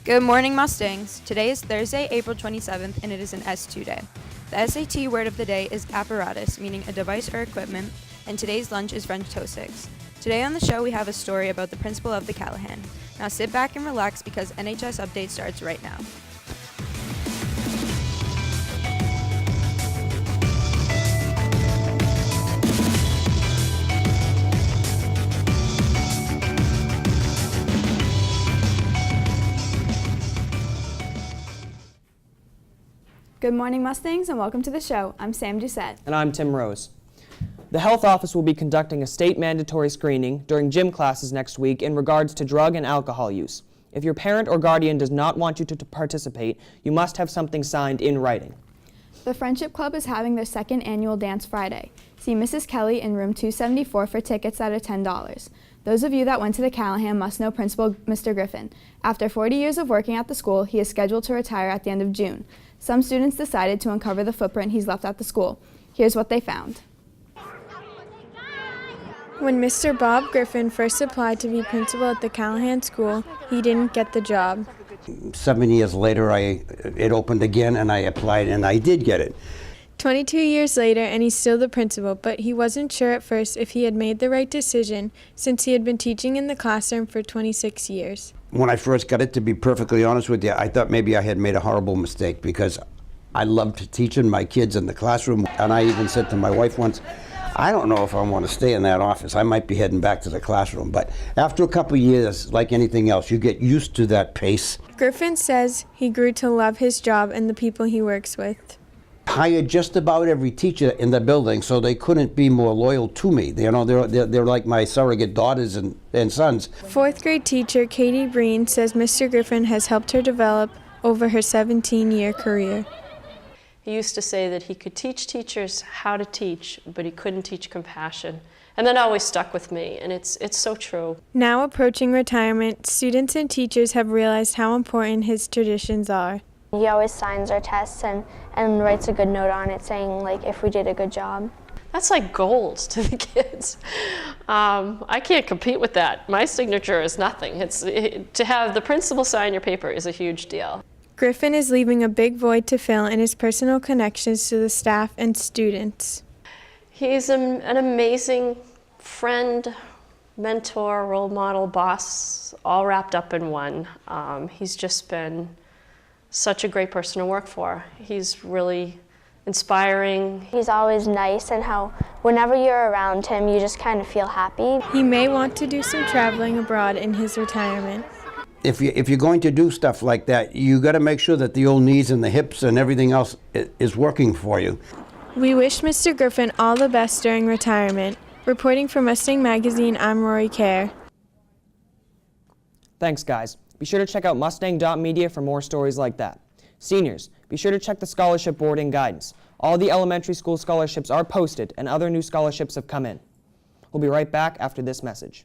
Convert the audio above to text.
Good morning, Mustangs. Today is Thursday, April 27th, and it is an S2 day. The SAT word of the day is apparatus, meaning a device or equipment, and today's lunch is French toast sticks. Today on the show, we have a story about the principal of the Callahan. Now sit back and relax because NHS Update starts right now. Good morning, Mustangs, and welcome to the show. I'm Sam Doucette. And I'm Tim Rose. The health office will be conducting a state mandatory screening during gym classes next week in regards to drug and alcohol use. If your parent or guardian does not want you to participate, you must have something signed in writing. The Friendship Club is having their second annual Dance Friday. See Mrs. Kelly in room 274 for tickets that are $10. Those of you that went to the Callahan must know Principal Mr. Griffin. After 40 years of working at the school, he is scheduled to retire at the end of June. Some students decided to uncover the footprint he's left at the school. Here's what they found. When Mr. Bob Griffin first applied to be principal at the Callahan School, he didn't get the job. 7 years later, it opened again, and I applied, and I did get it. 22 years later, and he's still the principal, but he wasn't sure at first if he had made the right decision since he had been teaching in the classroom for 26 years. When I first got it, to be perfectly honest with you, I thought maybe I had made a horrible mistake because I loved teaching my kids in the classroom, and I even said to my wife once, I don't know if I want to stay in that office. I might be heading back to the classroom. But after a couple of years, like anything else, you get used to that pace. Griffin says he grew to love his job and the people he works with. Hired just about every teacher in the building, so they couldn't be more loyal to me. You know, they're like my surrogate daughters and sons. Fourth grade teacher Katie Breen says Mr. Griffin has helped her develop over her 17-year career. He used to say that he could teach teachers how to teach, but he couldn't teach compassion. And that always stuck with me, and it's so true. Now approaching retirement, students and teachers have realized how important his traditions are. He always signs our tests and writes a good note on it saying, like, if we did a good job. That's like gold to the kids. I can't compete with that. My signature is nothing. To have the principal sign your paper is a huge deal. Griffin is leaving a big void to fill in his personal connections to the staff and students. He's an amazing friend, mentor, role model, boss, all wrapped up in one. He's just been such a great person to work for. He's really inspiring. He's always nice, and how whenever you're around him, you just kind of feel happy. He may want to do some traveling abroad in his retirement. If you're going to do stuff like that, you got to make sure that the old knees and the hips and everything else is working for you. We wish Mr. Griffin all the best during retirement. Reporting for Mustang Magazine, I'm Rory Kerr. Thanks, guys. Be sure to check out mustang.media for more stories like that. Seniors, be sure to check the scholarship board and guidance. All the elementary school scholarships are posted, and other new scholarships have come in. We'll be right back after this message.